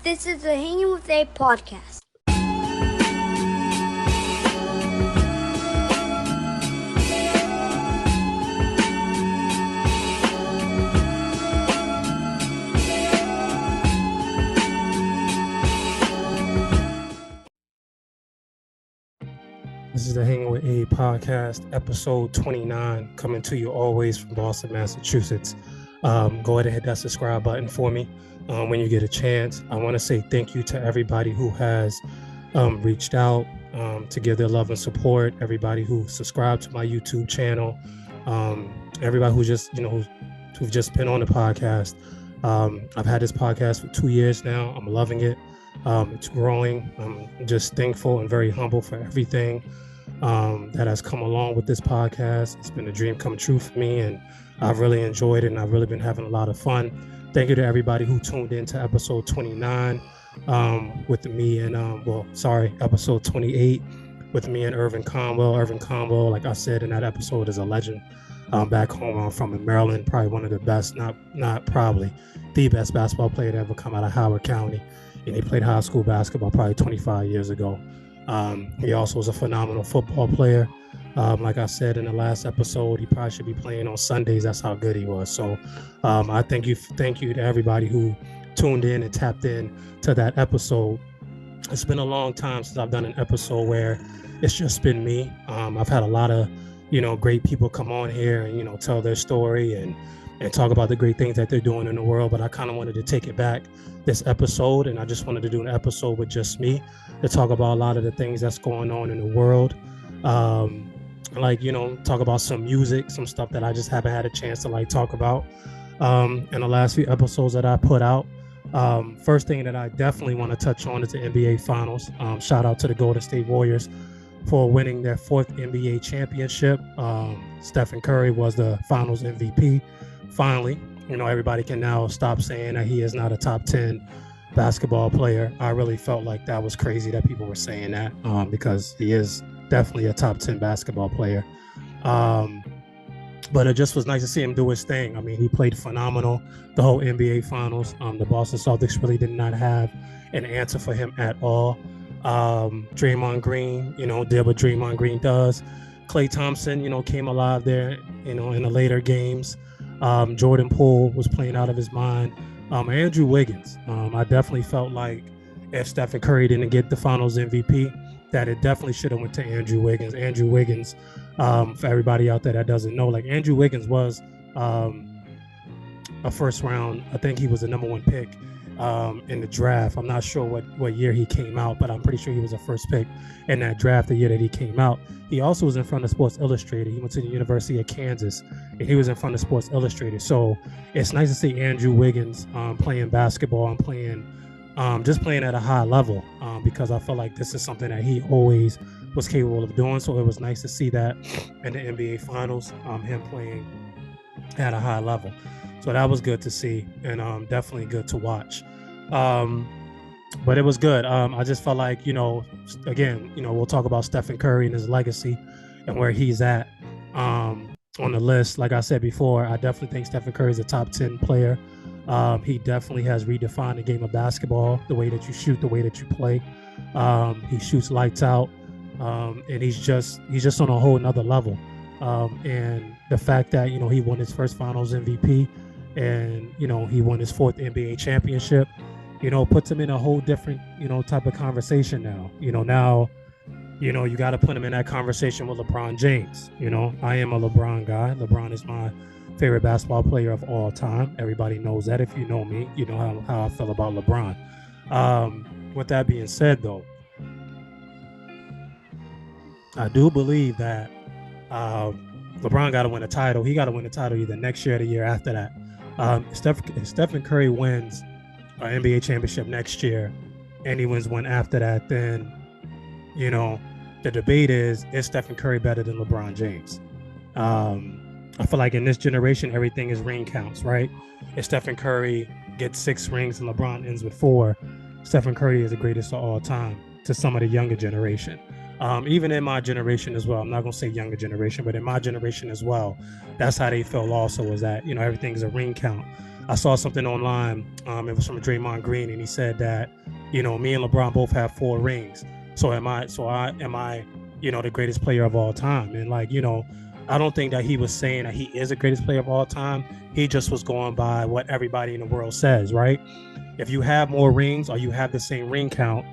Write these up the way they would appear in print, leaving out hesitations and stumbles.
This is the Hanging with A podcast. This is the Hanging with A podcast, episode 29, coming to you always from Boston, Massachusetts. Go ahead and hit that subscribe button for me when you get a chance. I want to say thank you to everybody who has reached out to give their love and support, everybody who subscribed to my YouTube channel, everybody who just, who've just been on the podcast. I've had this podcast for 2 years now. I'm loving it. It's growing. I'm just thankful and very humble for everything that has come along with this podcast. It's been a dream come true for me, and I've really enjoyed it, and I've really been having a lot of fun. Thank you to everybody who tuned in to episode 29 with me and, episode 28 with me and Irvin Conwell. Irvin Conwell, like I said in that episode, is a legend. Back home, I'm from in Maryland, probably one of the best, not probably, the best basketball player to ever come out of Howard County. And he played high school basketball probably 25 years ago. He also was a phenomenal football player. Like I said in the last episode, he probably should be playing on Sundays. That's how good he was. So I thank you to everybody who tuned in and tapped in to that episode. It's been a long time since I've done an episode where it's just been me. I've had a lot of, great people come on here and, tell their story and talk about the great things that they're doing in the world. But I kind of wanted to take it back this episode, and I just wanted to do an episode with just me to talk about a lot of the things that's going on in the world. Talk about some music, some stuff that I just haven't had a chance to talk about in the last few episodes that I put out. First thing that I definitely want to touch on is the NBA Finals. Shout out to the Golden State Warriors for winning their 4th NBA championship. Stephen Curry was the Finals MVP. Finally, everybody can now stop saying that he is not a top 10 basketball player. I really felt like that was crazy that people were saying that because he is definitely a top 10 basketball player. But it just was nice to see him do his thing. I mean, he played phenomenal the whole NBA Finals. The Boston Celtics really did not have an answer for him at all. Draymond Green, did what Draymond Green does. Klay Thompson, came alive there, in the later games. Jordan Poole was playing out of his mind. Andrew Wiggins, I definitely felt like if Stephen Curry didn't get the Finals MVP, that it definitely should have went to Andrew Wiggins. Andrew Wiggins, for everybody out there that doesn't know, Andrew Wiggins was a first round. I think he was the number 1 pick in the draft. I'm not sure what year he came out, but I'm pretty sure he was a first pick in that draft the year that he came out. He also was in front of Sports Illustrated. He went to the University of Kansas, and he was in front of Sports Illustrated. So it's nice to see Andrew Wiggins playing basketball and playing at a high level because I feel like this is something that he always was capable of doing. So it was nice to see that in the NBA Finals, him playing at a high level. So that was good to see and definitely good to watch. But it was good. I just felt like, again, we'll talk about Stephen Curry and his legacy and where he's at on the list. Like I said before, I definitely think Stephen Curry is a top 10 player. He definitely has redefined the game of basketball, the way that you shoot, the way that you play. He shoots lights out, and he's just on a whole nother level. And the fact that, he won his first Finals MVP and, he won his 4th NBA championship, puts him in a whole different, type of conversation now. Now, you got to put him in that conversation with LeBron James. I am a LeBron guy. LeBron is my favorite basketball player of all time. Everybody knows that. If you know me, you know how I feel about LeBron. With that being said, though, I do believe that LeBron got to win a title. He got to win a title either next year or the year after that. If Stephen Curry wins an NBA championship next year and he wins one after that, then, the debate is Stephen Curry better than LeBron James? I feel like in this generation, everything is ring counts, right? If Stephen Curry gets 6 rings and LeBron ends with 4, Stephen Curry is the greatest of all time to some of the younger generation. Even in my generation as well, I'm not going to say younger generation, but in my generation as well, that's how they feel also, is that, everything's a ring count. I saw something online. It was from Draymond Green, and he said that, me and LeBron both have 4 rings. So am I? The greatest player of all time? And I don't think that he was saying that he is the greatest player of all time. He just was going by what everybody in the world says, right? If you have more rings or you have the same ring count,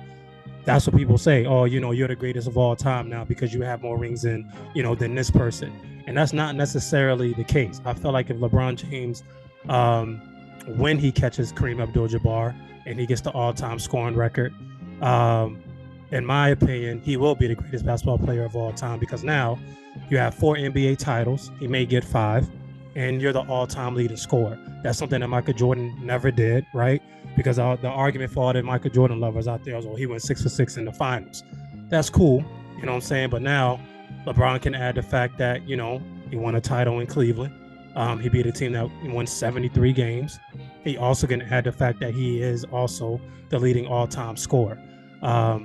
that's what people say. Oh, you're the greatest of all time now because you have more rings than this person. And that's not necessarily the case. I feel like if LeBron James, when he catches Kareem Abdul-Jabbar and he gets the all-time scoring record, in my opinion, he will be the greatest basketball player of all time because now you have 4 NBA titles. He may get 5, and you're the all-time leading scorer. That's something that Michael Jordan never did, right? Because the argument for all the Michael Jordan lovers out there is, well, he went 6 for 6 in the finals. That's cool, you know what I'm saying? But now LeBron can add the fact that, he won a title in Cleveland. He beat a team that won 73 games. He also can add the fact that he is also the leading all-time scorer.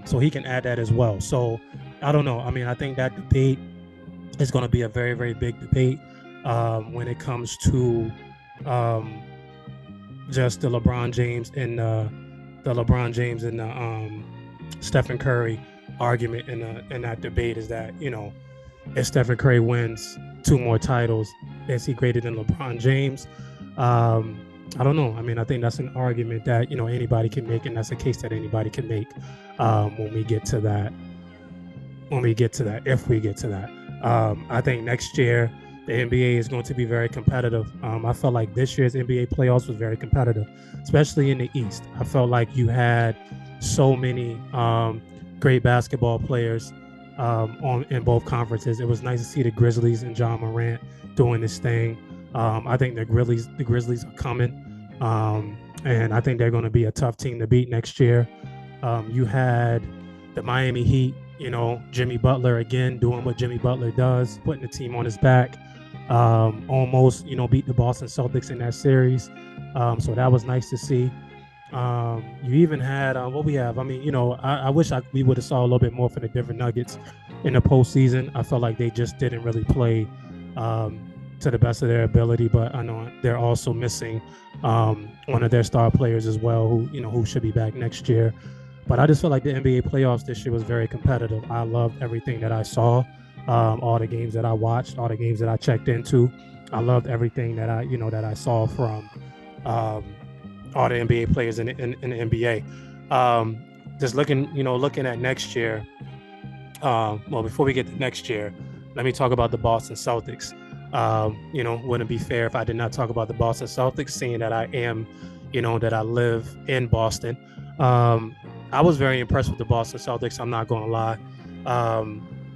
So he can add that as well. So I don't know. I mean, I think that debate is going to be a very, very big debate when it comes to just the LeBron James and Stephen Curry argument in that debate is that, if Stephen Curry wins 2 more titles, is he greater than LeBron James? I don't know. I mean, I think that's an argument that, anybody can make, and that's a case that anybody can make when we get to that, if we get to that. I think next year, the NBA is going to be very competitive. I felt like this year's NBA playoffs was very competitive, especially in the East. I felt like you had so many great basketball players in both conferences. It was nice to see the Grizzlies and John Morant doing this thing. I think the Grizzlies are coming, and I think they're going to be a tough team to beat next year. You had the Miami Heat, Jimmy Butler again doing what Jimmy Butler does, putting the team on his back. Almost, beat the Boston Celtics in that series. So that was nice to see. You even had what we have. I mean, I wish we would have saw a little bit more from the Denver Nuggets in the postseason. I felt like they just didn't really play to the best of their ability, but I know they're also missing one of their star players as well, who should be back next year. But I just feel like the NBA playoffs this year was very competitive. I loved everything that I saw, all the games that I watched, all the games that I checked into. I loved everything that I saw from all the NBA players in the NBA. Just looking at next year. Well, before we get to next year, let me talk about the Boston Celtics. Wouldn't be fair if I did not talk about the Boston Celtics, seeing that I am, that I live in Boston. I was very impressed with the Boston Celtics. I'm not going to lie.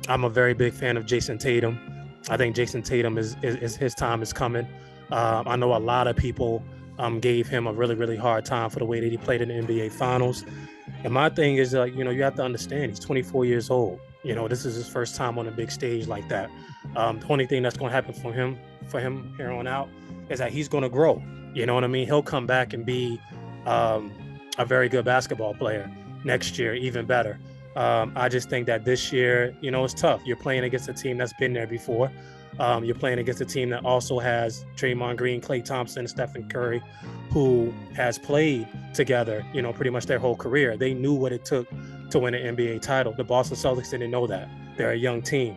I'm a very big fan of Jason Tatum. I think Jason Tatum is his time is coming. I know a lot of people gave him a really, really hard time for the way that he played in the NBA Finals. And my thing is, you have to understand, he's 24 years old. This is his first time on a big stage like that. The only thing that's going to happen for him here on out is that he's going to grow. You know what I mean? He'll come back and be a very good basketball player next year, even better. I just think that this year, it's tough. You're playing against a team that's been there before. You're playing against a team that also has Draymond Green, Klay Thompson, Stephen Curry, who has played together, pretty much their whole career. They knew what it took to win an NBA title. The Boston Celtics didn't know that. They're a young team.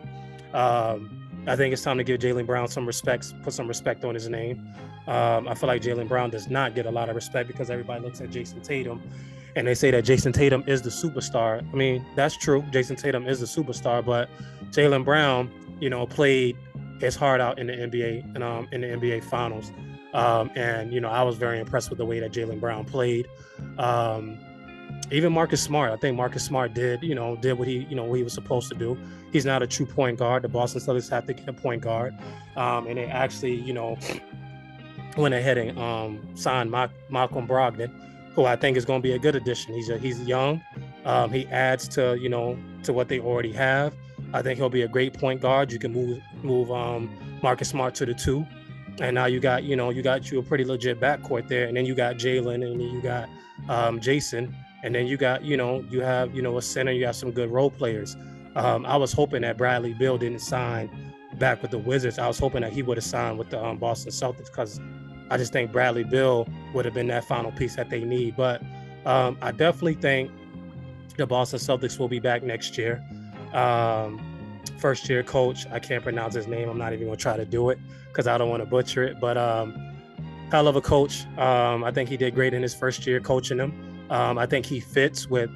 I think it's time to give Jaylen Brown some respect, put some respect on his name. I feel like Jaylen Brown does not get a lot of respect because everybody looks at Jason Tatum and they say that Jason Tatum is the superstar. I mean, that's true. Jason Tatum is the superstar, but Jaylen Brown, played his heart out in the NBA and in the NBA Finals. And I was very impressed with the way that Jaylen Brown played. Even Marcus Smart, I think Marcus Smart did what he was supposed to do. He's not a true point guard. The Boston Celtics have to get a point guard. And they actually, went ahead and signed Malcolm Brogdon, who I think is going to be a good addition. He's young. He adds to what they already have. I think he'll be a great point guard. You can move Marcus Smart to the 2. And now you got a pretty legit backcourt there. And then you got Jaylen, and then you got Jason. And then you got, you have, a center. You have some good role players. I was hoping that Bradley Beal didn't sign back with the Wizards. I was hoping that he would have signed with the Boston Celtics because I just think Bradley Beal would have been that final piece that they need. But I definitely think the Boston Celtics will be back next year. First year coach, I can't pronounce his name. I'm not even going to try to do it because I don't want to butcher it. But hell of a coach. I think he did great in his first year coaching them. I think he fits with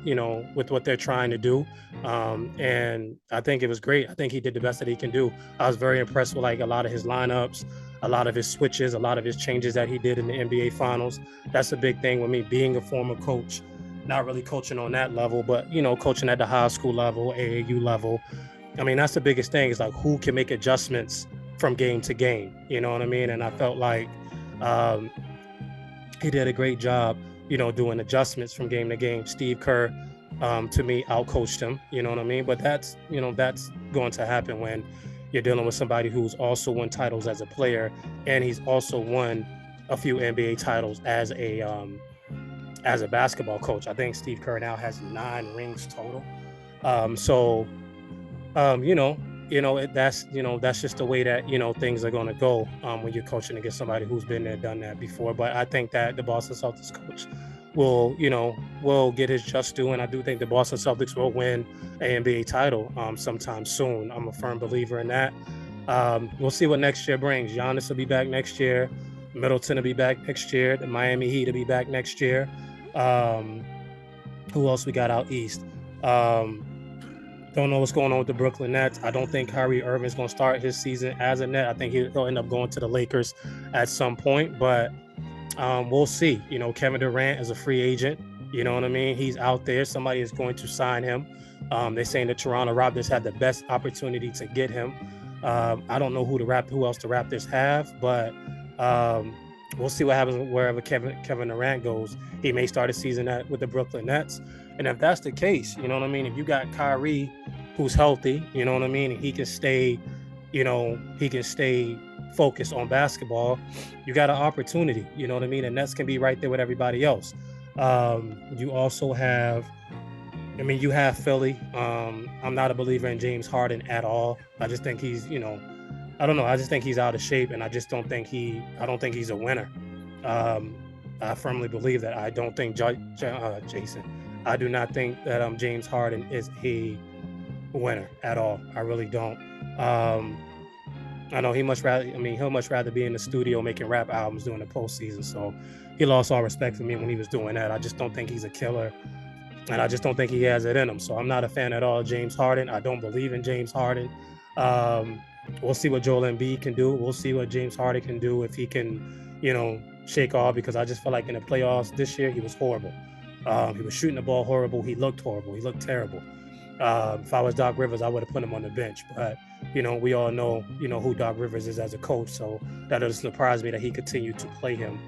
what they're trying to do. And I think it was great. I think he did the best that he can do. I was very impressed with like a lot of his lineups, a lot of his switches, a lot of his changes that he did in the NBA Finals. That's a big thing with me being a former coach, not really coaching on that level, but coaching at the high school level, AAU level. I mean, that's the biggest thing is like who can make adjustments from game to game. You know what I mean? And I felt like he did a great job, doing adjustments from game to game. Steve Kerr, to me, outcoached him. You know what I mean? But that's going to happen when you're dealing with somebody who's also won titles as a player, and he's also won a few NBA titles as a basketball coach. I think Steve Kerr now has 9 rings total. That's just the way that things are going to go when you're coaching against somebody who's been there, done that before. But I think that the Boston Celtics coach will get his just due, and I do think the Boston Celtics will win an NBA title sometime soon. I'm a firm believer in that. We'll see what next year brings. Giannis will be back next year. Middleton will be back next year. The Miami Heat will be back next year. Who else we got out east? Don't know what's going on with the Brooklyn Nets. I don't think Kyrie Irving's going to start his season as a Net. I think he'll end up going to the Lakers at some point, but we'll see. Kevin Durant is a free agent. You know what I mean? He's out there. Somebody is going to sign him. They're saying the Toronto Raptors had the best opportunity to get him. I don't know who else the Raptors have, but we'll see what happens wherever Kevin Durant goes. He may start a season with the Brooklyn Nets. And if that's the case, you know what I mean? If you got Kyrie who's healthy, you know what I mean? And he can stay focused on basketball, you got an opportunity, you know what I mean? And Nets can be right there with everybody else. You also have Philly. I'm not a believer in James Harden at all. I just think he's, I don't know. I just think he's out of shape, and I just don't think he's a winner. I firmly believe that. I don't think Jason. I do not think that James Harden is a winner at all. I really don't. I know he'll much rather be in the studio making rap albums during the postseason. So he lost all respect for me when he was doing that. I just don't think he's a killer, and I just don't think he has it in him. So I'm not a fan at all of James Harden. I don't believe in James Harden. We'll see what Joel Embiid can do. We'll see what James Harden can do if he can, shake off, because I just feel like in the playoffs this year, he was horrible. He was shooting the ball horrible. He looked horrible. He looked terrible. If I was Doc Rivers, I would have put him on the bench. But, we all know, who Doc Rivers is as a coach. So that doesn't surprise me that he continued to play him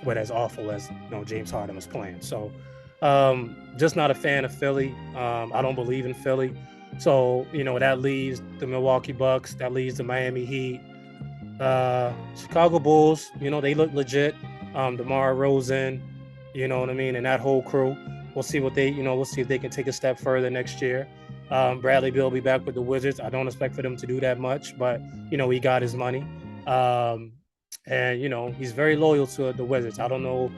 with as awful as, James Harden was playing. So just not a fan of Philly. I don't believe in Philly. So, that leaves the Milwaukee Bucks. That leaves the Miami Heat. Chicago Bulls, they look legit. DeMar DeRozan, you know what I mean? And that whole crew. We'll see we'll see if they can take a step further next year. Bradley Beal will be back with the Wizards. I don't expect for them to do that much, but, he got his money. And, he's very loyal to the Wizards. I don't know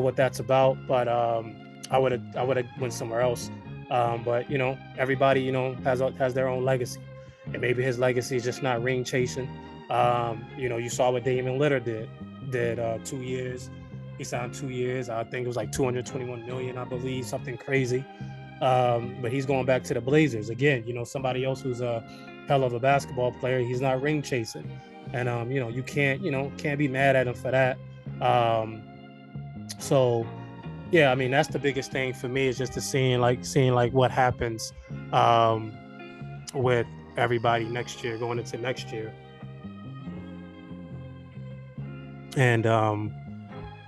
what that's about, but I would have went somewhere else. But, everybody, has their own legacy. And maybe his legacy is just not ring chasing. You saw what Damian Lillard did 2 years. He signed 2 years. I think it was like $221 million, I believe, something crazy. But he's going back to the Blazers again. Somebody else who's a hell of a basketball player. He's not ring chasing, and you can't be mad at him for that. So, yeah, I mean that's the biggest thing for me is just to seeing what happens with everybody next year, going into next year, and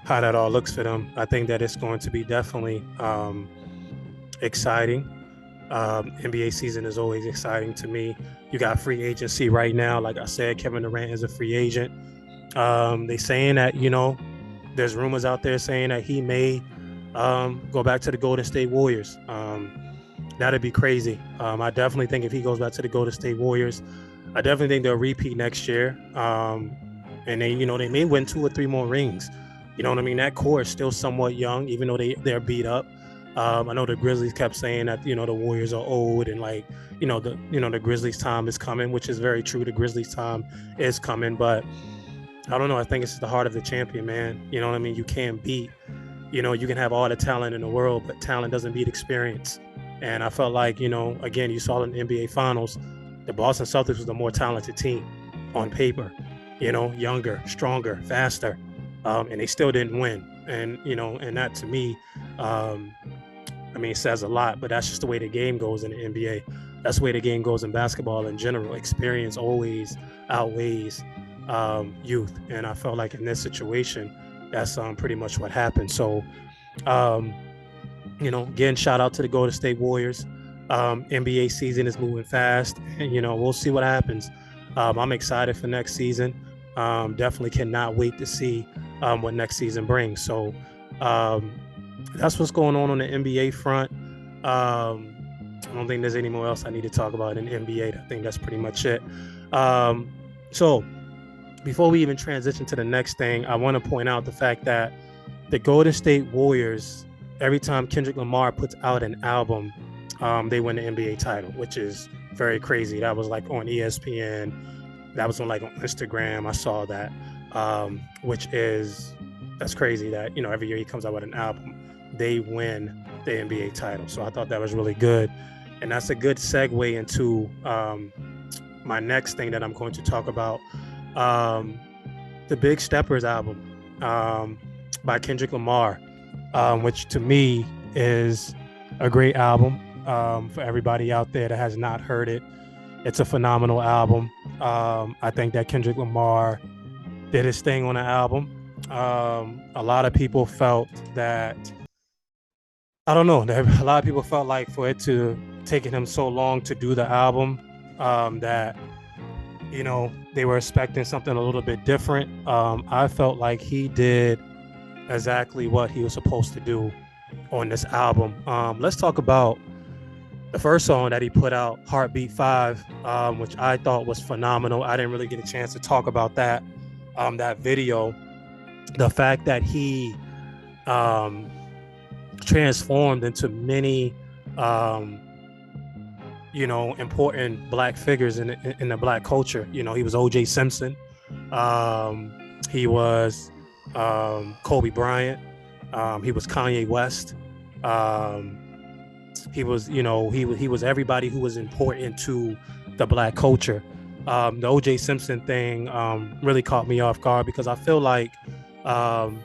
how that all looks for them. I think that it's going to be definitely exciting. NBA season is always exciting to me. You got free agency right now. Like I said, Kevin Durant is a free agent. They saying that, there's rumors out there saying that he may go back to the Golden State Warriors. That'd be crazy. I definitely think if he goes back to the Golden State Warriors, I definitely think they'll repeat next year. and they may win 2 or 3 more rings. You know what I mean? That core is still somewhat young, even though they're beat up. I know the Grizzlies kept saying that the Warriors are old, and like the Grizzlies' time is coming, which is very true. The Grizzlies' time is coming, but I don't know. I think it's the heart of the champion, man. You know what I mean? You can't beat. You can have all the talent in the world, but talent doesn't beat experience. And I felt like again, you saw in the NBA Finals, the Boston Celtics was the more talented team on paper. Younger, stronger, faster, and they still didn't win. And and that to me, it says a lot. But that's just the way the game goes in the NBA. That's the way the game goes in basketball in general. Experience always outweighs youth, and I felt like in this situation, that's pretty much what happened. So, again, shout out to the Golden State Warriors. NBA season is moving fast, and we'll see what happens. I'm excited for next season. Definitely cannot wait to see what next season brings. So that's what's going on the NBA front. I don't think there's any more else I need to talk about in the NBA. I think that's pretty much it. So before we even transition to the next thing, I want to point out the fact that the Golden State Warriors, every time Kendrick Lamar puts out an album, they win the NBA title, which is very crazy. That was like on ESPN. That was on Instagram. I saw that, that's crazy that, every year he comes out with an album, they win the NBA title. So I thought that was really good. And that's a good segue into my next thing that I'm going to talk about. The Big Steppers album by Kendrick Lamar, which to me is a great album. For everybody out there that has not heard it, it's a phenomenal album. I think that Kendrick Lamar did his thing on the album. A lot of people felt that, I don't know, a lot of people felt like for it to taken him so long to do the album, that they were expecting something a little bit different. I felt like he did exactly what he was supposed to do on this album. Let's talk about the first song that he put out, Heartbeat 5, which I thought was phenomenal. I didn't really get a chance to talk about that video. The fact that he transformed into many important Black figures in the Black culture. He was O.J. Simpson. He was Kobe Bryant. He was Kanye West. He was everybody who was important to the Black culture. The O.J. Simpson thing really caught me off guard because I feel like that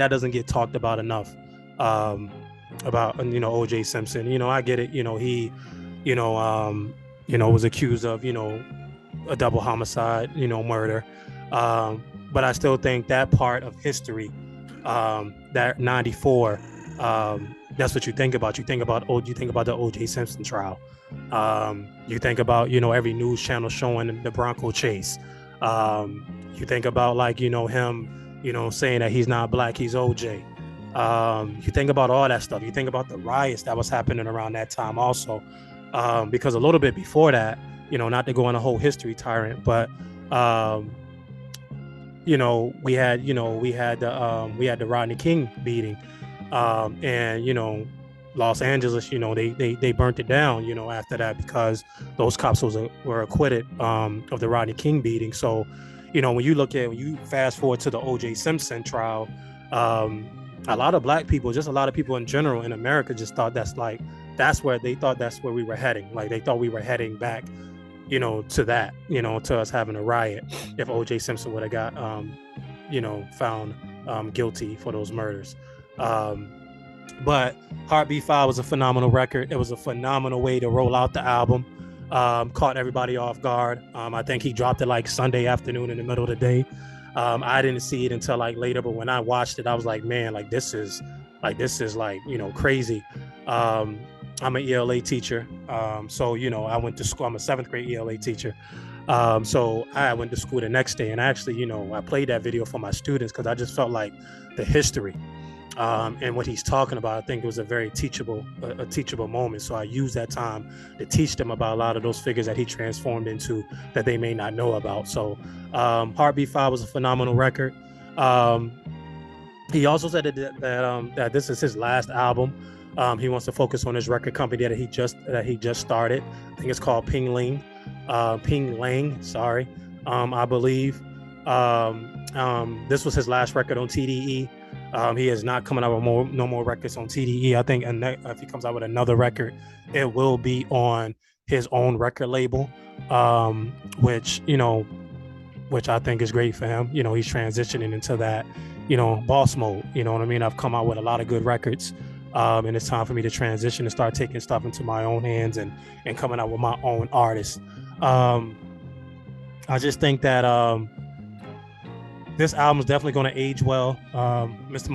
doesn't get talked about enough. About O.J. Simpson. I get it. He was accused of a double homicide, murder. But I still think that part of history, that 94, that's what you think about. You think about the O.J. Simpson trial. You think about every news channel showing the Bronco chase. You think about him saying that he's not Black, he's O.J. You think about all that stuff. You think about the riots that was happening around that time also, because a little bit before that, not to go on a whole history tyrant, but we had the Rodney King beating, and Los Angeles, they burnt it down, after that, because those cops were acquitted of the Rodney King beating. So, when you fast forward to the O.J. Simpson trial, a lot of Black people, just a lot of people in general in America, just thought that's where we were heading. Like, they thought we were heading back, to that, to us having a riot if O.J. Simpson would have got, found guilty for those murders. But Heartbeat 5 was a phenomenal record. It was a phenomenal way to roll out the album. Caught everybody off guard. I think he dropped it Sunday afternoon in the middle of the day. I didn't see it until later, but when I watched it, I was like, man, this is crazy. I'm an ELA teacher. So, I went to school. I'm a 7th grade ELA teacher. So I went to school the next day, and actually, I played that video for my students because I just felt like the history And what he's talking about, I think it was a very teachable moment. So I used that time to teach them about a lot of those figures that he transformed into that they may not know about. So Heartbeat 5 was a phenomenal record. He also said that this is his last album. He wants to focus on his record company that he just started. I think it's called Ping Lang, sorry, I believe. This was his last record on TDE. He is not coming out with no more records on TDE. I think, and if he comes out with another record, it will be on his own record label, which I think is great for him. You know, he's transitioning into that, boss mode. You know what I mean? I've come out with a lot of good records, and it's time for me to transition and start taking stuff into my own hands and coming out with my own artists. I just think that this album is definitely going to age well. Mr.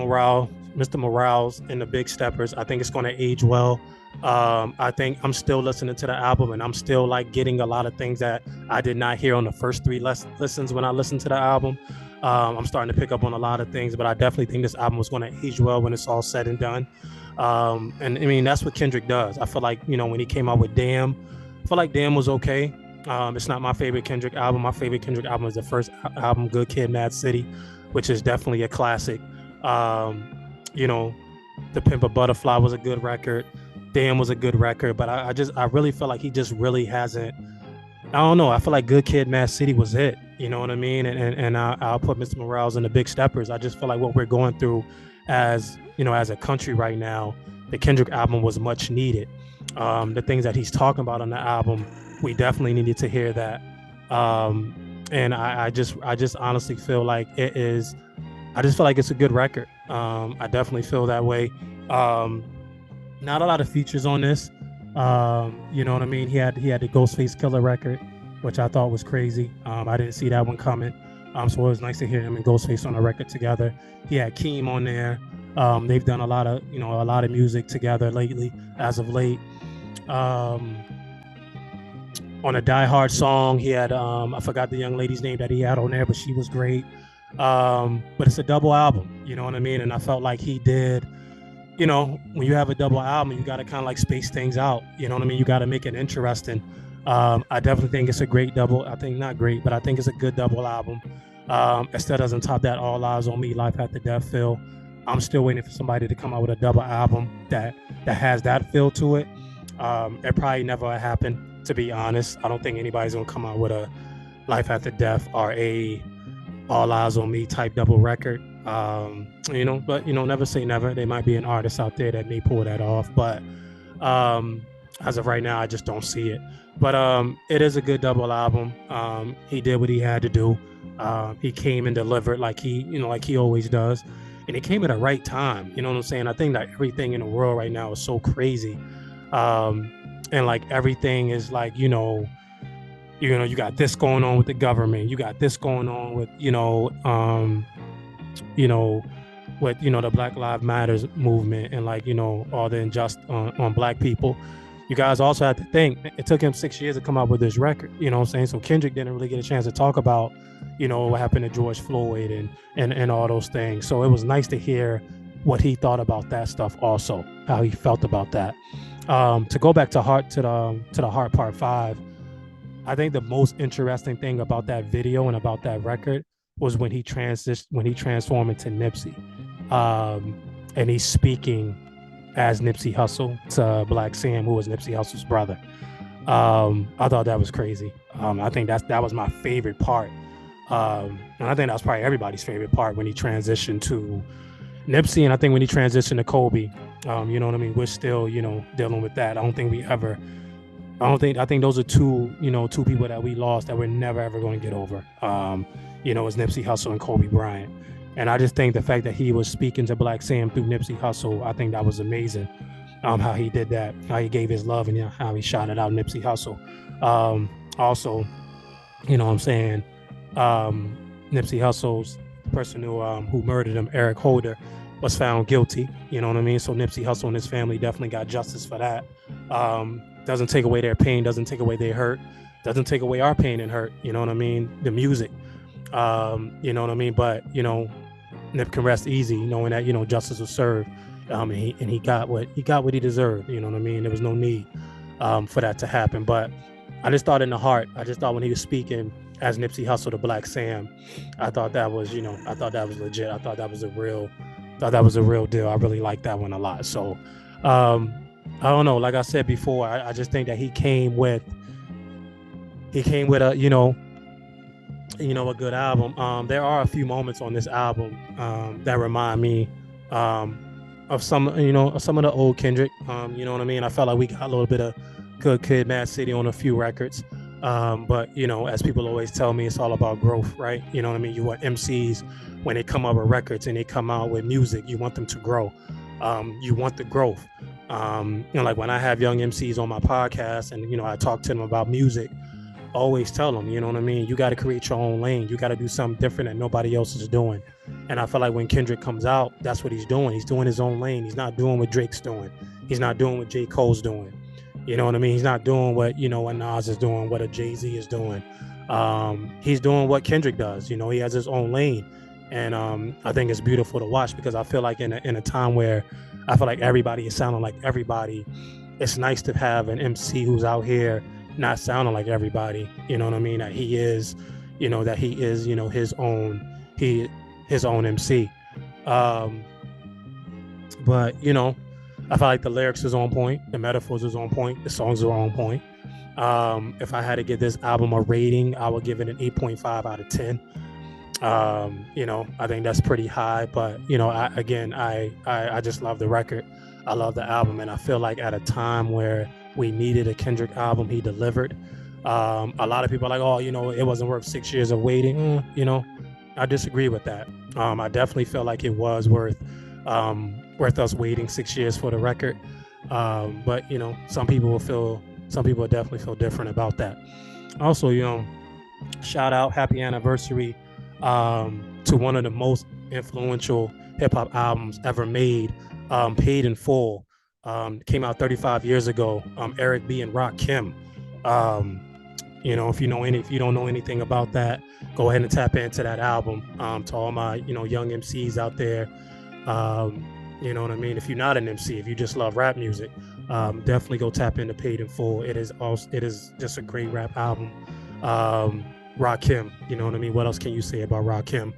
Morales and the Big Steppers, I think it's going to age well. I think I'm still listening to the album, and I'm still like getting a lot of things that I did not hear on the first 3 listens when I listened to the album. I'm starting to pick up on a lot of things, but I definitely think this album was going to age well when it's all said and done. And I mean, that's what Kendrick does. I feel like, when he came out with Damn, I feel like Damn was okay. It's not my favorite Kendrick album. My favorite Kendrick album is the first album, Good Kid, Mad City, which is definitely a classic. The Pimp a Butterfly was a good record. Damn was a good record, but I really feel like he just really hasn't. I don't know. I feel like Good Kid, Mad City was it. You know what I mean? And I'll put Mr. Morales and the Big Steppers. I just feel like what we're going through as a country right now, the Kendrick album was much needed. The things that he's talking about on the album, we definitely needed to hear that. And I just honestly feel like it is. I just feel like it's a good record. I definitely feel that way. Not a lot of features on this. You know what I mean? He had the Ghostface Killer record, which I thought was crazy. I didn't see that one coming. So it was nice to hear him and Ghostface on a record together. He had Keem on there. They've done a lot of music together lately, as of late. On a Die Hard song, he had I forgot the young lady's name that he had on there, but she was great. But it's a double album, you know what I mean? And I felt like he did. When you have a double album, you got to kind of like space things out. You know what I mean? You got to make it interesting. I definitely think it's a great double. I think not great, but I think it's a good double album. It still doesn't top that All Eyes on Me, Life After Death feel. I'm still waiting for somebody to come out with a double album that has that feel to it. It probably never happened, to be honest. I don't think anybody's gonna come out with a Life After Death or a All Eyes on Me type double record. But never say never. There might be an artist out there that may pull that off, but as of right now, I just don't see it. But it is a good double album. He did what he had to do. He came and delivered like he always does, and it came at the right time. You know what I'm saying? I think that everything in the world right now is so crazy, and like everything is like you got this going on with the government. You got this going on with with the Black Lives Matters movement and all the injustice on Black people. You guys also have to think it took him 6 years to come out with this record. You know what I'm saying? So Kendrick didn't really get a chance to talk about what happened to George Floyd and all those things. So it was nice to hear what he thought about that stuff, also how he felt about that. To go back to the Heart Part 5, I think the most interesting thing about that video and about that record was when he transformed into Nipsey, and he's speaking as Nipsey Hussle to Black Sam, who was Nipsey Hussle's brother. I thought that was crazy. I think that was my favorite part, and I think that was probably everybody's favorite part when he transitioned to Nipsey, and I think when he transitioned to Kobe, you know what I mean. We're still dealing with that. I think those are two people that we lost that we're never ever going to get over. Is Nipsey Hussle and Kobe Bryant. And I just think the fact that he was speaking to Black Sam through Nipsey Hussle, I think that was amazing. How he did that, how he gave his love, and how he shouted out Nipsey Hussle. Also, what I'm saying, Nipsey Hussle's person who murdered him, Eric Holder, was found guilty. You know what I mean? So Nipsey Hussle and his family definitely got justice for that. Doesn't take away their pain, doesn't take away their hurt, doesn't take away our pain and hurt. You know what I mean? The music. You know what I mean? But Nip can rest easy, knowing that justice was served, and he got what he deserved. You know what I mean? There was no need for that to happen. But I just thought in the heart, I just thought when he was speaking as Nipsey Hussle, the Black Sam, I thought that was legit. I thought that was a real deal. I really liked that one a lot. So I don't know. Like I said before, I just think that he came with a a good album. There are a few moments on this album that remind me of some of the old Kendrick. You know what I mean? I felt like we got a little bit of Good Kid, Mad City on a few records. But as people always tell me, it's all about growth, right? You know what I mean? You want MCs, when they come out with records and they come out with music, you want them to grow. You want the growth. Like when I have young MCs on my podcast and I talk to them about music, always tell them, you know what I mean? You got to create your own lane. You got to do something different that nobody else is doing. And I feel like when Kendrick comes out, that's what he's doing. He's doing his own lane. He's not doing what Drake's doing. He's not doing what J. Cole's doing. You know what I mean? He's not doing what Nas is doing, what a Jay-Z is doing. He's doing what Kendrick does. He has his own lane. And I think it's beautiful to watch, because I feel like in a time where I feel like everybody is sounding like everybody, it's nice to have an MC who's out here not sounding like everybody. You know what I mean? That he is his own MC. But I feel like the lyrics is on point, the metaphors is on point, the songs are on point. If I had to give this album a rating, I would give it an 8.5 out of 10. I think that's pretty high, but I just love the record. I love the album, and I feel like at a time where we needed a Kendrick album, he delivered. A lot of people are like, oh, it wasn't worth 6 years of waiting. I disagree with that. I definitely feel like it was worth us waiting 6 years for the record. But some people definitely feel different about that. Also, shout out, happy anniversary to one of the most influential hip hop albums ever made, Paid in Full. Came out 35 years ago. Eric B and Rakim. If you don't know anything about that, go ahead and tap into that album. To all my young MCs out there, you know what I mean? If you're not an MC, if you just love rap music, definitely go tap into Paid in Full. It is just a great rap album. Rakim, you know what I mean? What else can you say about Rakim?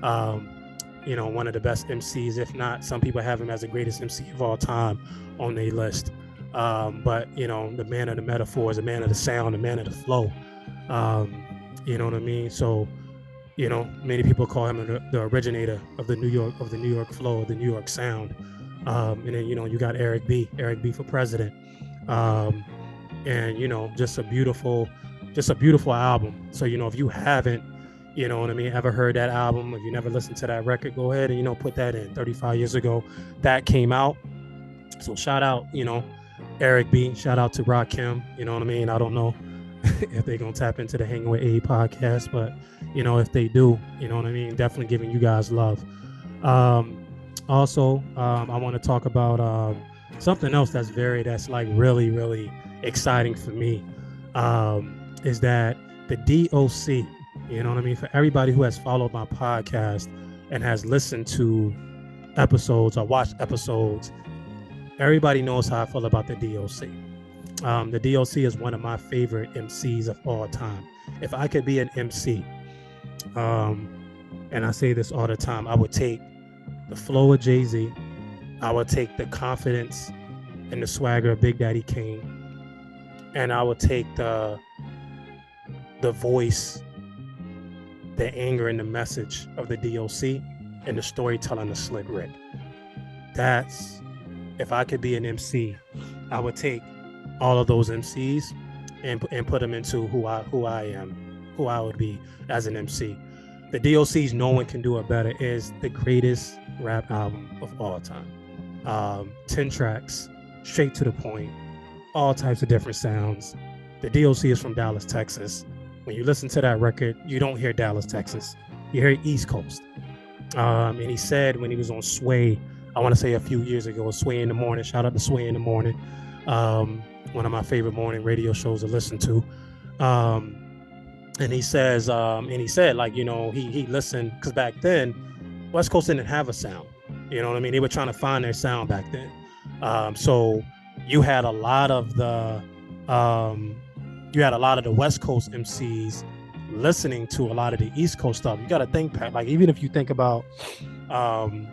One of the best MCs, if not, some people have him as the greatest MC of all time on their list. But the man of the metaphors, the man of the sound, the man of the flow. You know what I mean? So, many people call him the originator of the New York flow, the New York sound. And then you got Eric B for president. And just a beautiful album. So if you haven't, ever heard that album, if you never listened to that record, go ahead and put that in. 35 years ago that came out. So shout out, Eric B, shout out to Rakim. You know what I mean? I don't know if they're gonna tap into the Hanging with A podcast, but if they do, you know what I mean, definitely giving you guys love. Also, I want to talk about something else that's like really, really exciting for me. Is that the DOC, you know what I mean? For everybody who has followed my podcast and has listened to episodes or watched episodes, everybody knows how I feel about the DOC. The DOC is one of my favorite MCs of all time. If I could be an MC, and I say this all the time, I would take the flow of Jay-Z, I would take the confidence and the swagger of Big Daddy Kane, and I would take the voice, the anger and the message of the DOC, and the storytelling of Slick Rick. That's, if I could be an MC, I would take all of those MCs and put them into who I am, who I would be as an MC. The DOC's No One Can Do It Better is the greatest rap album of all time. 10 tracks, straight to the point, all types of different sounds. The DOC is from Dallas, Texas. When you listen to that record, you don't hear Dallas, Texas. You hear East Coast. And he said when he was on Sway, I want to say a few years ago, Sway in the Morning, shout out to Sway in the Morning, one of my favorite morning radio shows to listen to. And he said, like, he listened, because back then, West Coast didn't have a sound. You know what I mean? They were trying to find their sound back then. So you had a lot of the West Coast MCs listening to a lot of the East Coast stuff. You got to think, Pat, like even if you think about the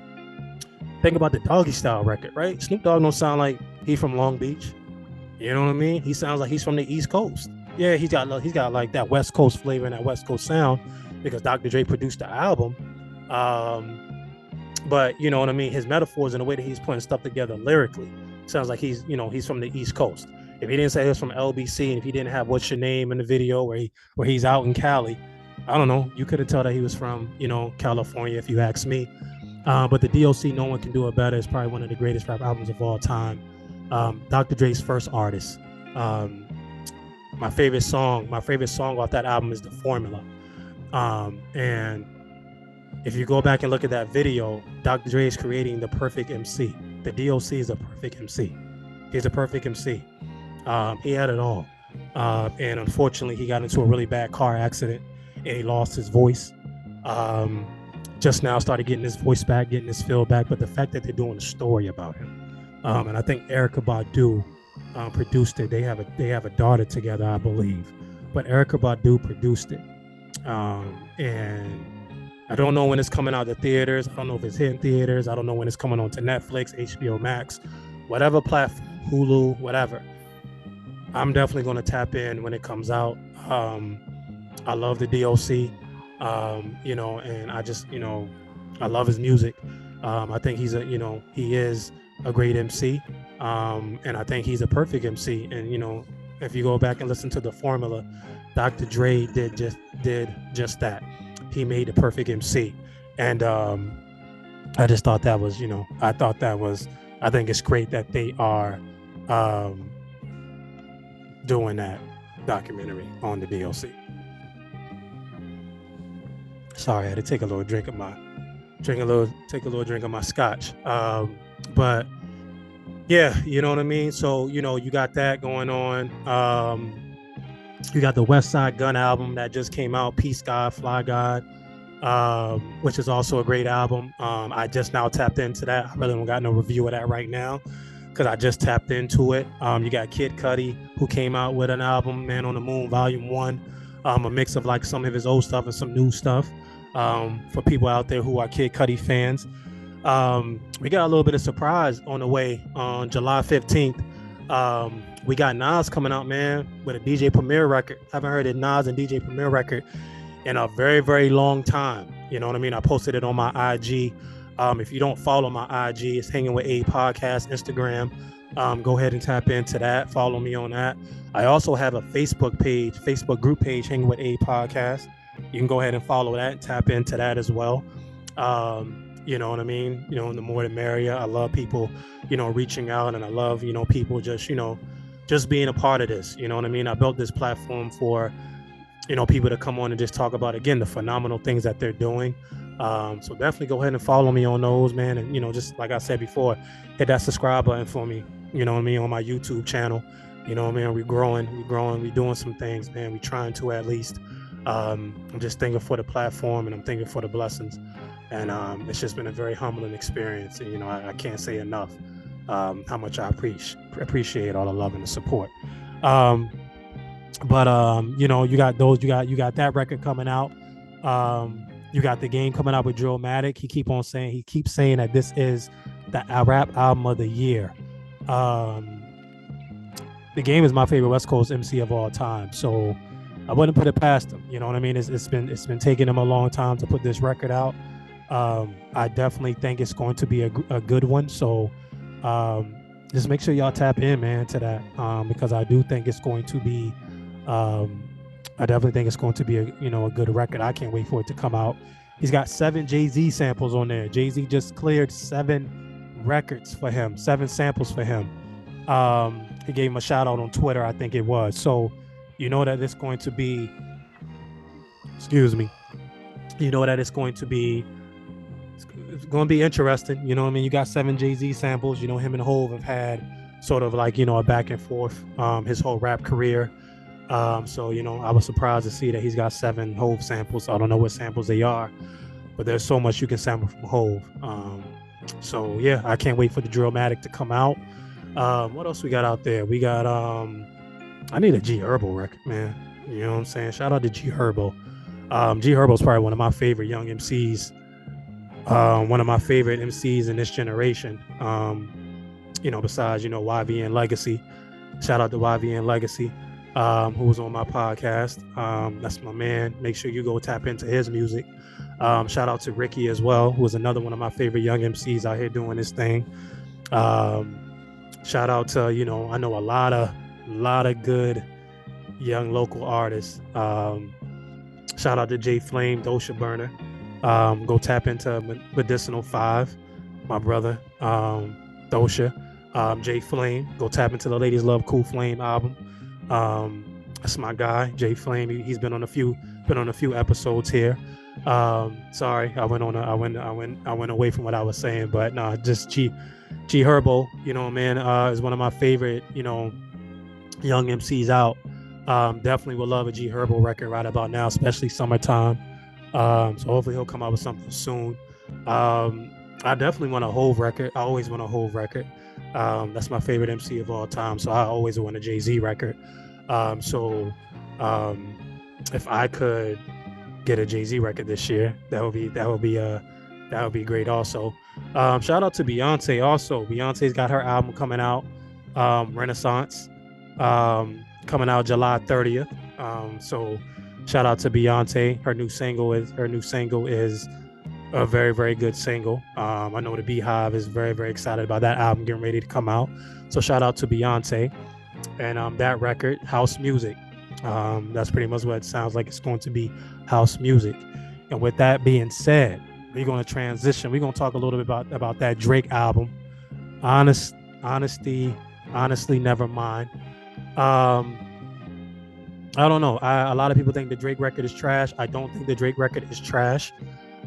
Doggy Style record, right? Snoop Dogg don't sound like he from Long Beach. You know what I mean? He sounds like he's from the East Coast. Yeah, he's got like that West Coast flavor and that West Coast sound because Dr. Dre produced the album. But you know what I mean? His metaphors and the way that he's putting stuff together lyrically sounds like he's from the East Coast. If he didn't say he was from LBC and if he didn't have What's Your Name in the video where he's out in Cali, I don't know. You could have told that he was from, California if you ask me. But the DOC, No One Can Do It Better, is probably one of the greatest rap albums of all time. Dr. Dre's first artist. My favorite song off that album is The Formula. And if you go back and look at that video, Dr. Dre is creating the perfect MC. The DOC is a perfect MC. He's a perfect MC. He had it all. And unfortunately, he got into a really bad car accident and he lost his voice. Just now started getting his voice back, getting his feel back. But the fact that they're doing a story about him. And I think Erykah Badu produced it. They have a daughter together, I believe. But Erykah Badu produced it. And I don't know when it's coming out to theaters. I don't know if it's hitting theaters. I don't know when it's coming on to Netflix, HBO Max, whatever platform, Hulu, whatever. I'm definitely going to tap in when it comes out. I love the DOC, and I just, I love his music. I think he is a great MC. And I think he's a perfect MC. And, if you go back and listen to The Formula, Dr. Dre did just that. He made the perfect MC. And I just thought that was, I think it's great that they are doing that documentary on the DOC. Sorry, I had to take a little drink of my scotch. But yeah, you know what I mean? So, you got that going on. You got the West Side Gun album that just came out, Peace God, Fly God, which is also a great album. I just now tapped into that. I really don't got no review of that right now because I just tapped into it. You got Kid Cudi, who came out with an album, Man on the Moon, Volume 1, a mix of like some of his old stuff and some new stuff. For people out there who are Kid Cudi fans. We got a little bit of surprise on the way on July 15th. We got Nas coming out, man, with a DJ Premier record. Haven't heard a Nas and DJ Premier record in a very, very long time. You know what I mean? I posted it on my IG. If you don't follow my IG, it's Hanging with A Podcast, Instagram. Go ahead and tap into that. Follow me on that. I also have a Facebook group page, Hanging with A Podcast. You can go ahead and follow that and tap into that as well. You know what I mean? The more the merrier. I love people, reaching out, and I love, people just being a part of this. You know what I mean? I built this platform for, people to come on and just talk about, again, the phenomenal things that they're doing. So definitely go ahead and follow me on those, man. And, just like I said before, hit that subscribe button for me, on my YouTube channel. We're growing, we're doing some things, man. We're trying to at least. I'm just thankful for the platform, and I'm thankful for the blessings. And it's just been a very humbling experience. And, I can't say enough how much I appreciate all the love and the support. But you got that record coming out. You got The Game coming out with Drillmatic. He keeps saying that this is the rap album of the year. The Game is my favorite West Coast MC of all time. So I wouldn't put it past him. You know what I mean? It's been taking him a long time to put this record out. I definitely think it's going to be a good one. So just make sure y'all tap in, man, to that, because I do think it's going to be. I definitely think it's going to be a good record. I can't wait for it to come out. He's got 7 Jay-Z samples on there. Jay-Z just cleared 7 samples for him. He gave him a shout out on Twitter, I think it was. So that it's going to be, it's going to be interesting. You know what I mean? You got 7 Jay-Z samples. Him and Hov have had sort of like, a back and forth his whole rap career. So, I was surprised to see that he's got 7 Hov samples. I don't know what samples they are, but there's so much you can sample from Hove. So yeah, I can't wait for the Drillmatic to come out. What else we got out there? We got I need a G Herbo record, man. You know what I'm saying? Shout out to G Herbo. G Herbo's probably one of my favorite young MCs. One of my favorite MCs in this generation. Besides, YVN Legacy. Shout out to YVN Legacy, who was on my podcast. That's my man. Make sure you go tap into his music. Shout out to Ricky as well, who was another one of my favorite young MCs out here doing this thing. Shout out to, I know a lot of good young local artists. Shout out to J Flame, Dosha Burner. Go tap into Medicinal 5, my brother, Dosha. J Flame, go tap into the Ladies Love Cool Flame album. That's my guy, J Flame. He's been on a few episodes here. Sorry, I went away from what I was saying, but no, just G Herbo, man, is one of my favorite, young MCs out. Definitely would love a G Herbo record right about now, especially summertime. So hopefully he'll come out with something soon. I definitely want a Hove record. I always want a Hove record. That's my favorite MC of all time. So I always want a Jay-Z record. If I could get a Jay-Z record this year, that would be great also. Shout out to Beyonce also. Beyonce's got her album coming out, Renaissance, coming out July 30th. So shout out to Beyonce. Her new single is a very, very good single. I know the Beehive is very, very excited about that album getting ready to come out. So shout out to Beyonce. And that record, House Music. That's pretty much what it sounds like. It's going to be house music. And with that being said, we're going to transition. We're going to talk a little bit about that Drake album. Honestly, never mind. I don't know. A lot of people think the Drake record is trash. I don't think the Drake record is trash.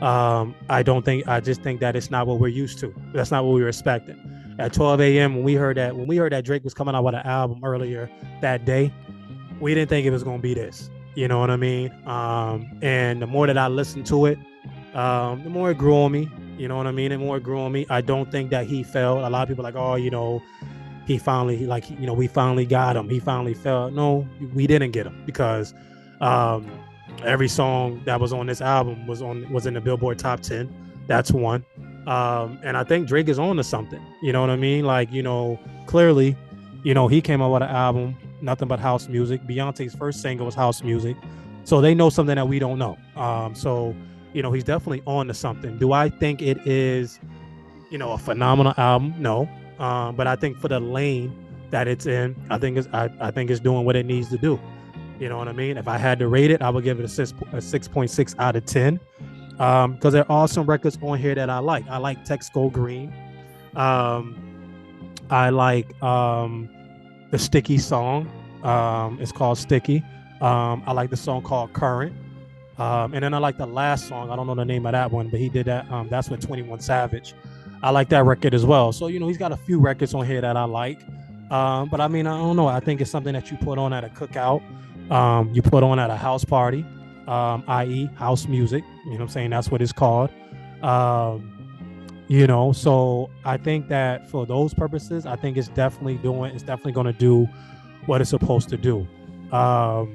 I just think that it's not what we're used to. That's not what we were expecting. At 12 a.m. when we heard that Drake was coming out with an album earlier that day, we didn't think it was going to be this. You know what I mean? And the more that I listened to it, the more it grew on me. You know what I mean? The more it grew on me. I don't think that he fell. A lot of people are like, oh, he finally, we finally got him. He finally fell. No, we didn't get him, because every song that was on this album was in the Billboard Top 10. That's one. And I think Drake is on to something. You know what I mean? Clearly, he came out with an album, nothing but house music. Beyonce's first single was house music. So they know something that we don't know. So he's definitely on to something. Do I think it is, a phenomenal album? No. But I think for the lane that it's in, I think it's doing what it needs to do. You know what I mean? If I had to rate it, I would give it a 6.6 out of 10. Because there are some records on here that I like. I like Text Go Green. I like the Sticky song. It's called Sticky. I like the song called Current. And then I like the last song. I don't know the name of that one, but he did that. That's with 21 Savage. I like that record as well. So, he's got a few records on here that I like. But I mean, I don't know. I think it's something that you put on at a cookout. You put on at a house party, i.e. house music. You know what I'm saying? That's what it's called. So I think that for those purposes, I think it's definitely going to do what it's supposed to do. I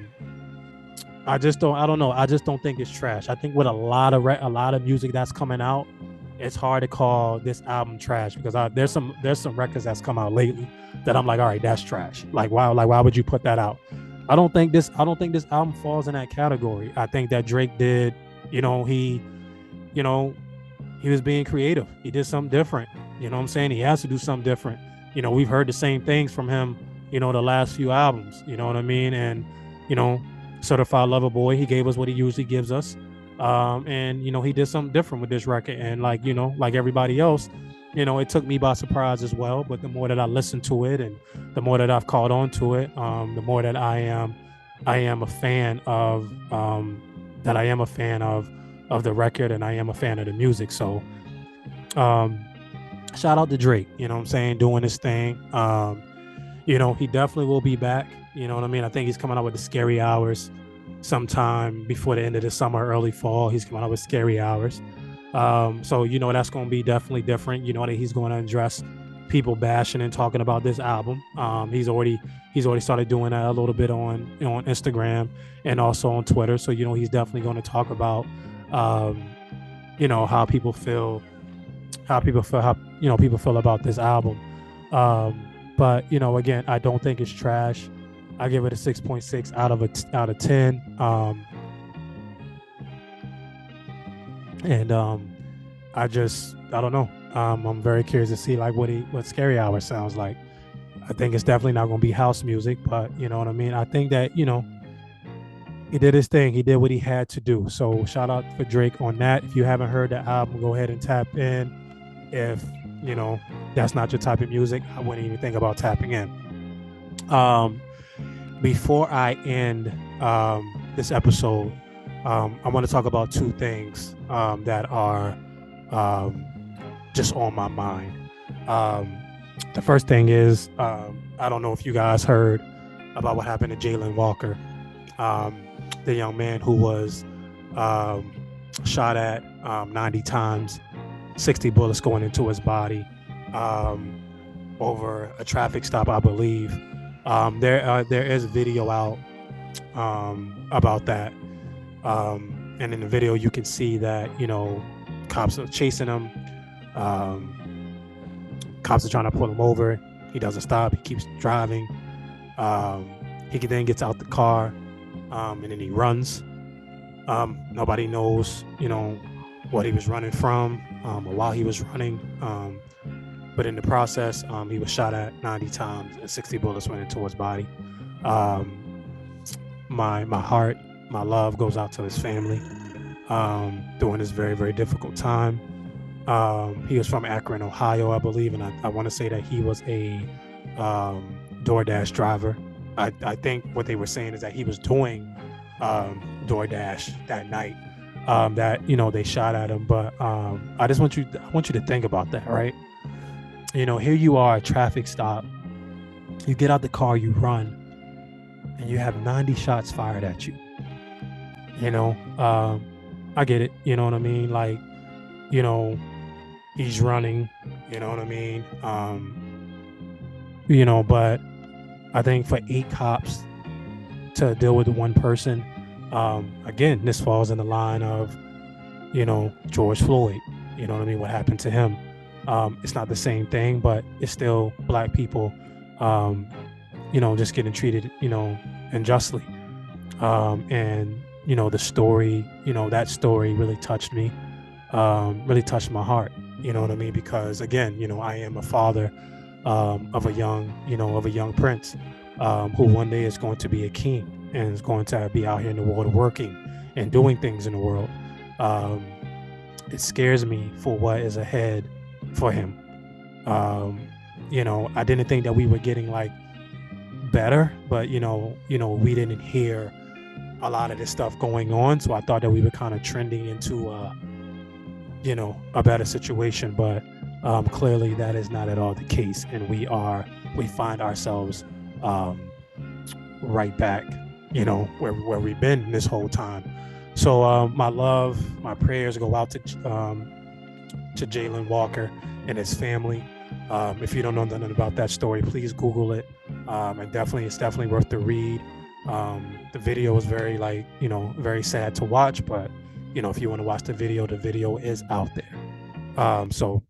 don't know. I just don't think it's trash. I think with a lot of music that's coming out, it's hard to call this album trash, because there's some records that's come out lately that I'm like, all right, that's trash. Why would you put that out? I don't think this album falls in that category. I think that Drake did, he was being creative. He did something different. You know what I'm saying? He has to do something different. We've heard the same things from him, the last few albums. You know what I mean? And, Certified Lover Boy, he gave us what he usually gives us. And he did something different with this record. And like everybody else, it took me by surprise as well. But the more that I listened to it, and the more that I've caught on to it, the more that I am a fan of the record, and I am a fan of the music. So shout out to Drake, you know what I'm saying, doing his thing. He definitely will be back. You know what I mean? I think he's coming out with the Scary Hours sometime before the end of the summer, early fall. He's coming out with Scary Hours. So that's going to be definitely different. That he's going to address people bashing and talking about this album. He's already started doing that a little bit on Instagram and also on Twitter. So he's definitely going to talk about how people feel, how people feel about this album. But again, I don't think it's trash. I give it a 6.6 out of 10. And I don't know. I'm very curious to see like what Scary Hour sounds like. I think it's definitely not going to be house music, but you know what I mean. I think that he did his thing. He did what he had to do. So shout out for Drake on that. If you haven't heard the album, go ahead and tap in. If that's not your type of music, I wouldn't even think about tapping in. Before I end this episode, I want to talk about two things that are just on my mind. The first thing is, I don't know if you guys heard about what happened to Jayland Walker, the young man who was shot at 90 times, 60 bullets going into his body over a traffic stop, I believe. There is video out about that. And in the video, you can see that, cops are chasing him. Cops are trying to pull him over. He doesn't stop. He keeps driving. He then gets out the car, and then he runs. Nobody knows, what he was running from or while he was running. But in the process, he was shot at 90 times and 60 bullets went into his body. My heart, my love goes out to his family during this very, very difficult time. He was from Akron, Ohio, I believe, and I want to say that he was a DoorDash driver. I think what they were saying is that he was doing DoorDash that night that they shot at him. But I want you to think about that, right? Here you are, a traffic stop. You get out the car, you run, and you have 90 shots fired at you. I get it. You know what I mean? Like, he's running. You know what I mean? But I think for 8 cops to deal with one person, again, this falls in the line of, George Floyd. You know what I mean? What happened to him? It's not the same thing, but it's still Black people, just getting treated, unjustly. And, the story, that story really touched me, really touched my heart. You know what I mean? Because again, I am a father of a young prince who one day is going to be a king and is going to be out here in the world working and doing things in the world. It scares me for what is ahead for him. I didn't think that we were getting like better, but we didn't hear a lot of this stuff going on. So I thought that we were kind of trending into a better situation, but clearly that is not at all the case. And we find ourselves right back, where we've been this whole time. So my love, my prayers go out to Jayland Walker and his family. If you don't know nothing about that story, please Google it. And it's definitely worth the read. The video is very very sad to watch, but if you want to watch the video is out there. So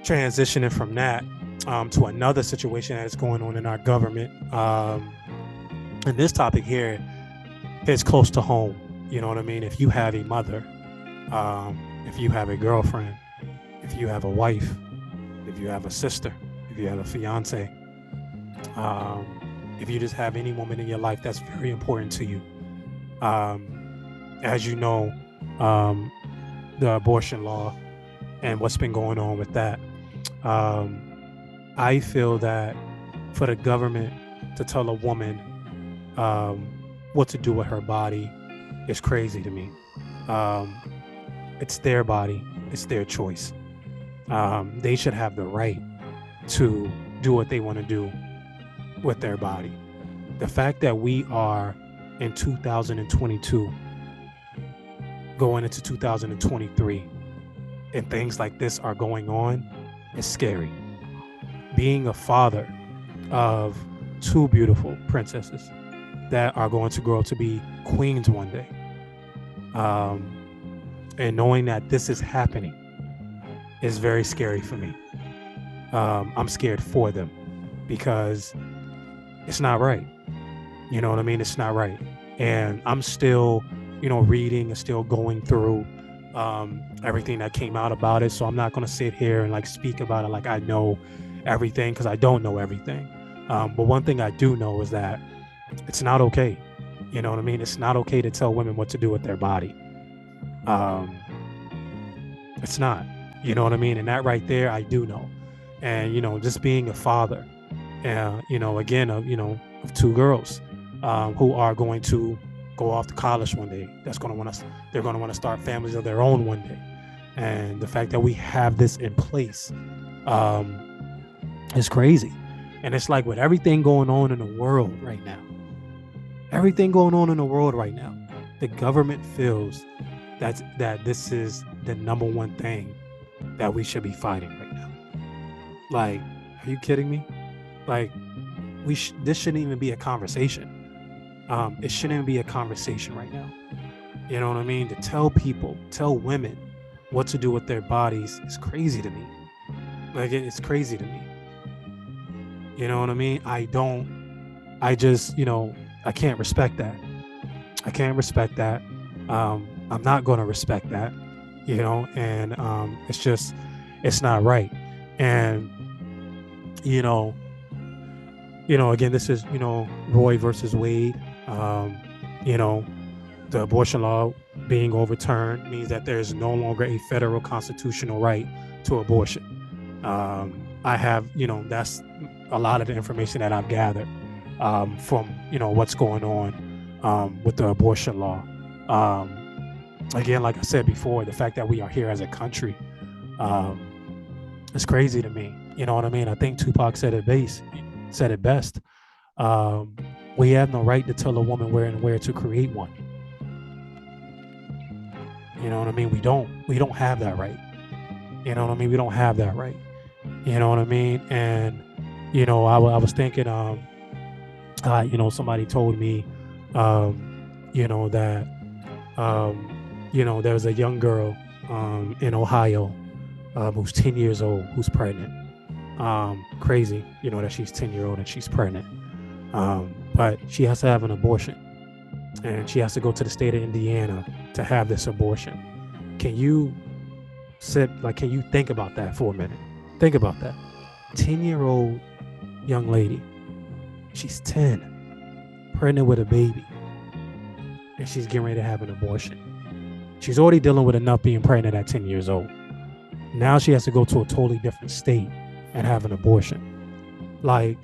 transitioning from that to another situation that is going on in our government. And this topic here is close to home. You know what I mean? If you have a mother, if you have a girlfriend, if you have a wife, if you have a sister, if you have a fiance, if you just have any woman in your life that's very important to you. As you know, the abortion law and what's been going on with that. I feel that for the government to tell a woman what to do with her body is crazy to me. It's their body. It's their choice. They should have the right to do what they want to do with their body. The fact that we are in 2022 going into 2023 and things like this are going on is scary. Being a father of two beautiful princesses that are going to grow up to be queens one day, and knowing that this is happening is very scary for me. I'm scared for them because it's not right. You know what I mean? It's not right. And I'm still, reading and still going through everything that came out about it. So I'm not going to sit here and like speak about it like I know everything, because I don't know everything. But one thing I do know is that it's not okay. You know what I mean? It's not okay to tell women what to do with their body. It's not. You know what I mean? And that right there, I do know. And, just being a father, again, of two girls who are going to go off to college one day. They're going to want to start families of their own one day. And the fact that we have this in place is crazy. And it's like with everything going on in the world right now, the government feels that this is the number one thing that we should be fighting right now. Like, are you kidding me? Like, this shouldn't even be a conversation. It shouldn't even be a conversation right now. You know what I mean? To tell women what to do with their bodies is crazy to me. Like, it's crazy to me. You know what I mean? I can't respect that. I can't respect that. I'm not going to respect that, and it's not right. And, again, this is, Roe versus Wade. The abortion law being overturned means that there's no longer a federal constitutional right to abortion. I have, that's a lot of the information that I've gathered from, what's going on with the abortion law. Again, like I said before, the fact that we are here as a country is crazy to me. You know what I mean? I think Tupac said it best. We have no right to tell a woman where to create one. You know what I mean? We don't have that right. You know what I mean? We don't have that right. You know what I mean? And, I was thinking, somebody told me, that, there was a young girl in Ohio who's 10 years old, who's pregnant. Crazy, that she's 10-year-old and she's pregnant. But she has to have an abortion. And she has to go to the state of Indiana to have this abortion. Can you think about that for a minute? Think about that. 10-year-old young lady. She's 10, pregnant with a baby. And she's getting ready to have an abortion. She's already dealing with enough being pregnant at 10 years old. Now she has to go to a totally different state and have an abortion. Like,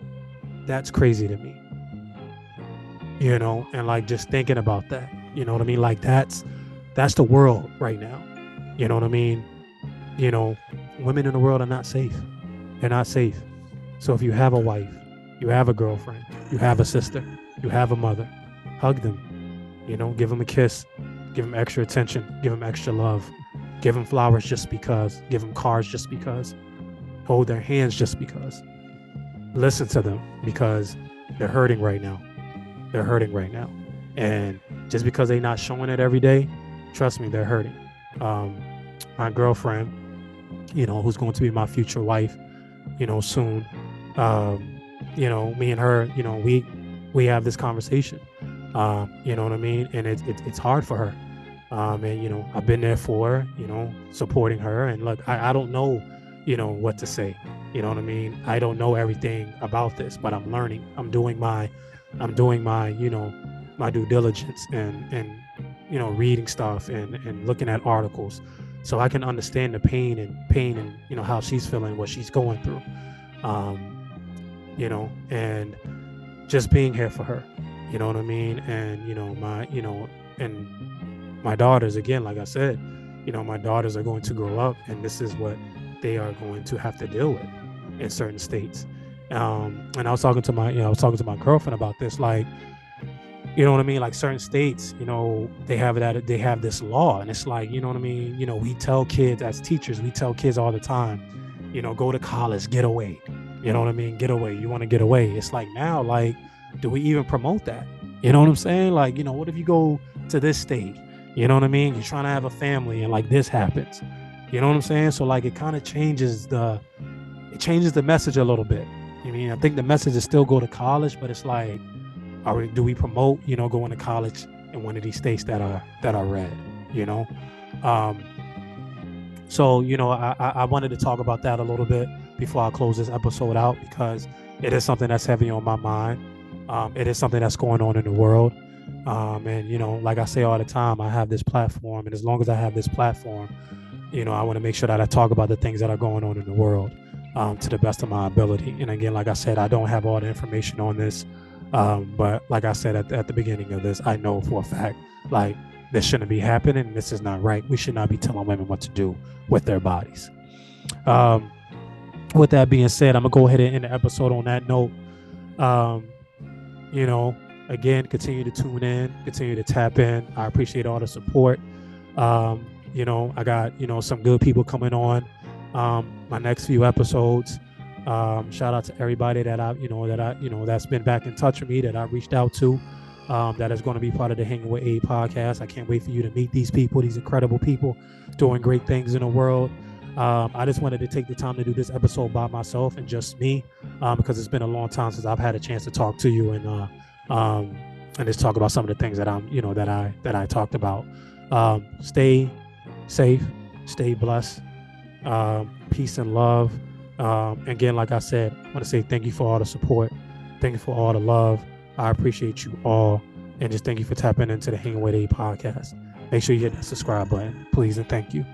that's crazy to me. And like just thinking about that, you know what I mean? Like that's the world right now. You know what I mean? Women in the world are not safe. They're not safe. So if you have a wife, you have a girlfriend, you have a sister, you have a mother, hug them, give them a kiss, give them extra attention, give them extra love, give them flowers just because, give them cards just because, hold their hands just because, listen to them because they're hurting right now. They're hurting right now. And just because they're not showing it every day, trust me, they're hurting. My girlfriend, who's going to be my future wife, soon, me and her, we have this conversation, you know what I mean? And it's hard for her. And, I've been there for her, supporting her. And look, I don't know, what to say, you know what I mean? I don't know everything about this, but I'm learning. I'm doing my, my due diligence and reading stuff and looking at articles so I can understand the pain and, how she's feeling, what she's going through, and just being here for her, you know what I mean? And, and my daughters, again, like I said, my daughters are going to grow up and this is what they are going to have to deal with in certain states. And I was talking to my girlfriend about this, like, You know what I mean? Like certain states, they have this law, and it's like, you know what I mean? We tell kids as teachers, we tell kids all the time, go to college, get away. You know what I mean? Get away. You want to get away. It's like now, like, do we even promote that? You know what I'm saying? Like, what if you go to this state? You know what I mean? You're trying to have a family and like this happens. You know what I'm saying? So like it kind of changes the message a little bit. I mean, I think the message is still go to college, but it's like, do we promote, going to college in one of these states that are red, So, I wanted to talk about that a little bit before I close this episode out, because it is something that's heavy on my mind. It is something that's going on in the world. And, like I say all the time, I have this platform, and as long as I have this platform, I want to make sure that I talk about the things that are going on in the world to the best of my ability. And again, like I said, I don't have all the information on this. But like I said at the beginning of this, I know for a fact, like, this shouldn't be happening. This is not right. We should not be telling women what to do with their bodies. With that being said, I'm going to go ahead and end the episode on that note. Again, continue to tune in, continue to tap in. I appreciate all the support. I got, some good people coming on my next few episodes. Shout out to everybody that's been back in touch with me, that I reached out to, that is going to be part of the Hanging with A podcast. I can't wait for you to meet these people, these incredible people doing great things in the world. I just wanted to take the time to do this episode by myself and just me, because it's been a long time since I've had a chance to talk to you and just talk about some of the things that that I talked about. Stay safe, stay blessed, peace and love. Again, like I said, I want to say thank you for all the support. Thank you for all the love. I appreciate you all. And just thank you for tapping into the Hanging with A podcast. Make sure you hit that subscribe button, please, and thank you.